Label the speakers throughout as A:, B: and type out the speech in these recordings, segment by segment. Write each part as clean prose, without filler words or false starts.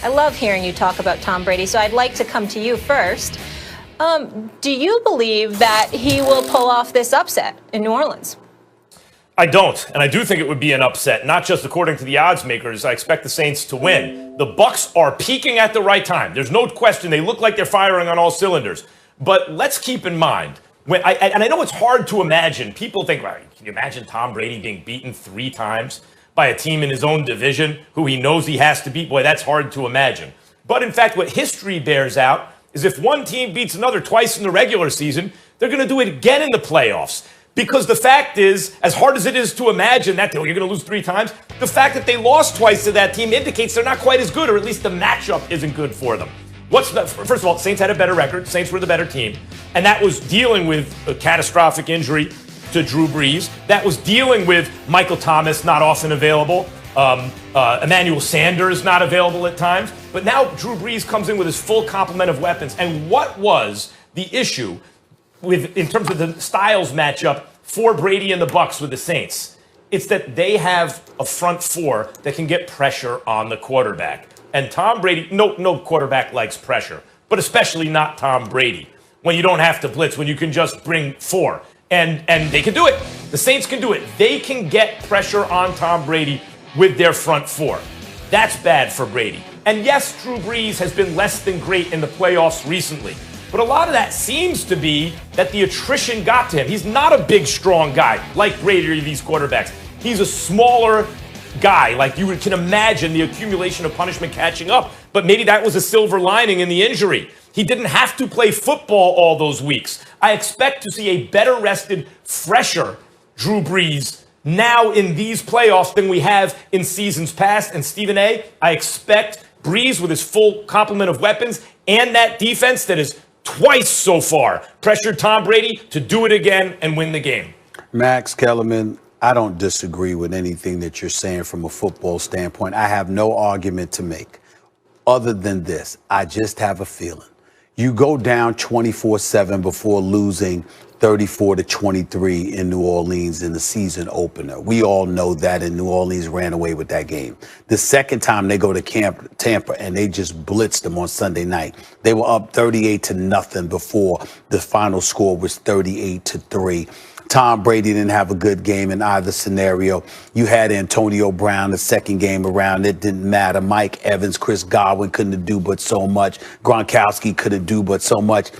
A: I love hearing you talk about Tom Brady, so I'd like to come to you first. Do you believe that he will pull off this upset in New Orleans?
B: I don't, and I do think it would be an upset, not just according to the odds makers. I expect the Saints to win. The Bucs are peaking at the right time. There's no question. They look like they're firing on all cylinders. But let's keep in mind, and I know it's hard to imagine. People think, well, can you imagine Tom Brady being beaten 3 times by a team in his own division who he knows he has to beat? Boy, that's hard to imagine. But in fact, what history bears out is if one team beats another twice in the regular season, they're going to do it again in the playoffs. Because the fact is, as hard as it is to imagine that you're going to lose 3 times, the fact that they lost twice to that team indicates they're not quite as good, or at least the matchup isn't good for them. First of all, Saints had a better record. Saints were the better team. And that was dealing with a catastrophic injury to Drew Brees. That was dealing with Michael Thomas not often available. Emmanuel Sanders not available at times. But now Drew Brees comes in with his full complement of weapons. And what was the issue in terms of the styles matchup for Brady and the Bucs with the Saints? It's that they have a front 4 that can get pressure on the quarterback. And Tom Brady, no quarterback likes pressure, but especially not Tom Brady. When you don't have to blitz, when you can just bring 4. And they can do it. The Saints can do it. They can get pressure on Tom Brady with their front 4. That's bad for Brady. And yes, Drew Brees has been less than great in the playoffs recently. But a lot of that seems to be that the attrition got to him. He's not a big, strong guy like Brady or these quarterbacks. He's a smaller guy. Like you can imagine the accumulation of punishment catching up. But maybe that was a silver lining in the injury. He didn't have to play football all those weeks. I expect to see a better rested, fresher Drew Brees now in these playoffs than we have in seasons past. And Stephen A., I expect Brees with his full complement of weapons and that defense that is twice so far pressured Tom Brady to do it again and win the game.
C: Max Kellerman, I don't disagree with anything that you're saying from a football standpoint. I have no argument to make other than this. I just have a feeling. You go down 24-7 before losing 34-23 in New Orleans in the season opener. We all know that, and New Orleans ran away with that game. The second time they go to Tampa and they just blitzed them on Sunday night. They were up 38-0 before the final score was 38-3. Tom Brady didn't have a good game in either scenario. You had Antonio Brown the second game around. It didn't matter. Mike Evans, Chris Godwin couldn't do but so much. Gronkowski couldn't do but so much.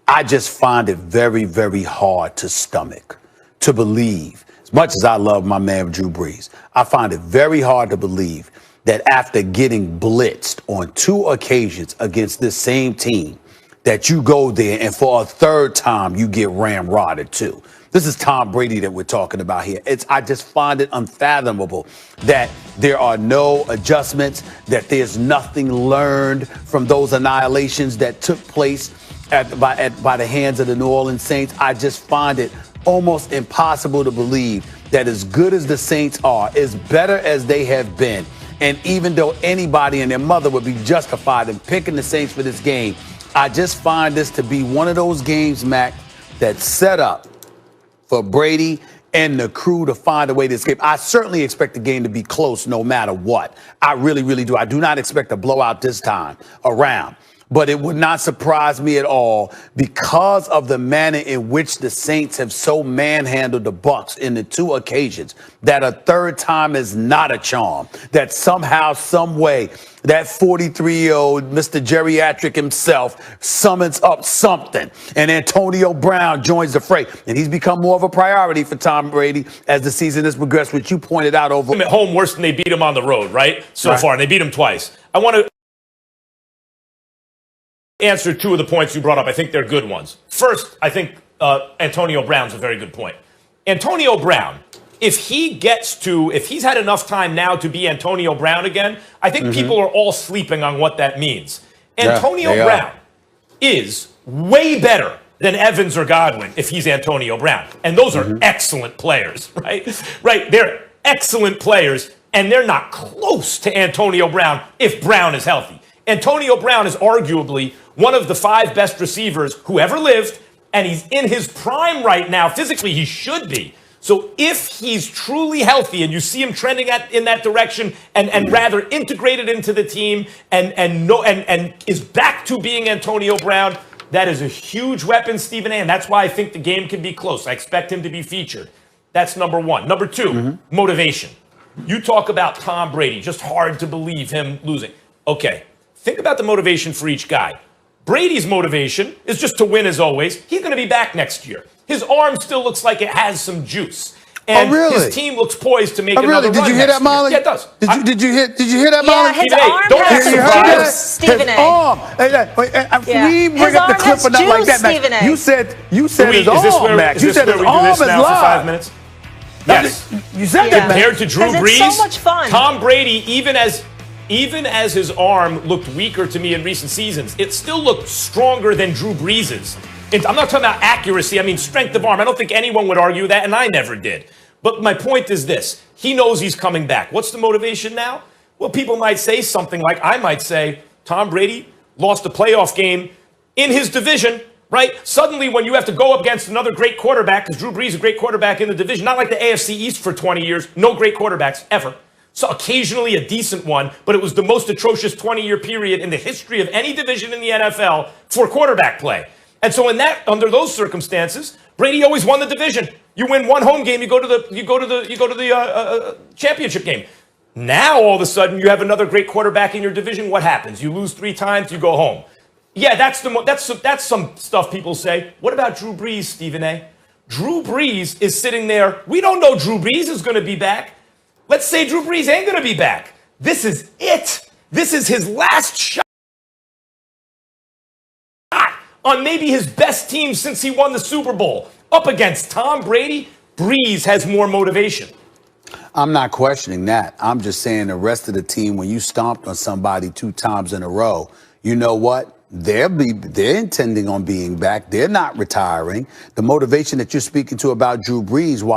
C: I just find it very, very hard to stomach, to believe, as much as I love my man Drew Brees, I find it very hard to believe that after getting blitzed on 2 occasions against this same team, that you go there and for a third time you get ramrodded too. This is Tom Brady that we're talking about here. I just find it unfathomable that there are no adjustments, that there's nothing learned from those annihilations that took place by the hands of the New Orleans Saints. I just find it almost impossible to believe that as good as the Saints are, as better as they have been, and even though anybody and their mother would be justified in picking the Saints for this game, I just find this to be one of those games, Mac, that's set up for Brady and the crew to find a way to escape. I certainly expect the game to be close no matter what. I really, really do. I do not expect a blowout this time around. But it would not surprise me at all because of the manner in which the Saints have so manhandled the Bucs in the 2 occasions that a third time is not a charm, that somehow, some way, that 43-year-old Mr. Geriatric himself summons up something, and Antonio Brown joins the fray. And he's become more of a priority for Tom Brady as the season has progressed, which you pointed out over.
B: At home worse than they beat him on the road, right? So far, and they beat him twice. I want to answer 2 of the points you brought up. I think they're good ones. First, I think Antonio Brown's a very good point. Antonio Brown, if he's had enough time now to be Antonio Brown again, I think people are all sleeping on what that means. Antonio Brown is way better than Evans or Godwin if he's Antonio Brown. And those are excellent players, right? Right, they're excellent players, and they're not close to Antonio Brown if Brown is healthy. Antonio Brown is arguably one of the 5 best receivers who ever lived, and he's in his prime right now. Physically, he should be. So if he's truly healthy and you see him trending in that direction and rather integrated into the team and is back to being Antonio Brown, that is a huge weapon, Stephen A. And that's why I think the game can be close. I expect him to be featured. That's number one. Number two, motivation. You talk about Tom Brady, just hard to believe him losing. Okay, think about the motivation for each guy. Brady's motivation is just to win as always. He's going to be back next year. His arm still looks like it has some juice. And his team looks poised to make another run.
C: Did you hear that, Molly?
B: Yeah, it does.
C: Did you hear that, Molly?
A: Yeah, his arm has juice, Stephen A.
C: His arm. We bring up the clip or nothing like that, Max. You said his arm, Max. You said his arm is live.
B: For 5 minutes? Yes.
C: You said that, Max.
B: Compared to Drew Brees,
A: it's so much fun.
B: Tom Brady, even as his arm looked weaker to me in recent seasons, it still looked stronger than Drew Brees's. I'm not talking about accuracy. I mean, strength of arm. I don't think anyone would argue that, and I never did. But my point is this. He knows he's coming back. What's the motivation now? Well, people might say something like, I might say, Tom Brady lost a playoff game in his division, right? Suddenly, when you have to go up against another great quarterback, because Drew Brees is a great quarterback in the division, not like the AFC East for 20 years, no great quarterbacks ever. So occasionally a decent one, but it was the most atrocious 20-year period in the history of any division in the NFL for quarterback play. And so under those circumstances, Brady always won the division. You win one home game, you go to the championship game. Now all of a sudden you have another great quarterback in your division. What happens? You lose 3 times, you go home. Yeah, that's some stuff people say. What about Drew Brees, Stephen A? Drew Brees is sitting there. We don't know Drew Brees is going to be back. Let's say Drew Brees ain't going to be back. This is it. This is his last shot on maybe his best team since he won the Super Bowl. Up against Tom Brady, Brees has more motivation.
C: I'm not questioning that. I'm just saying the rest of the team, when you stomped on somebody 2 times in a row, you know what? They're intending on being back. They're not retiring. The motivation that you're speaking to about Drew Brees, while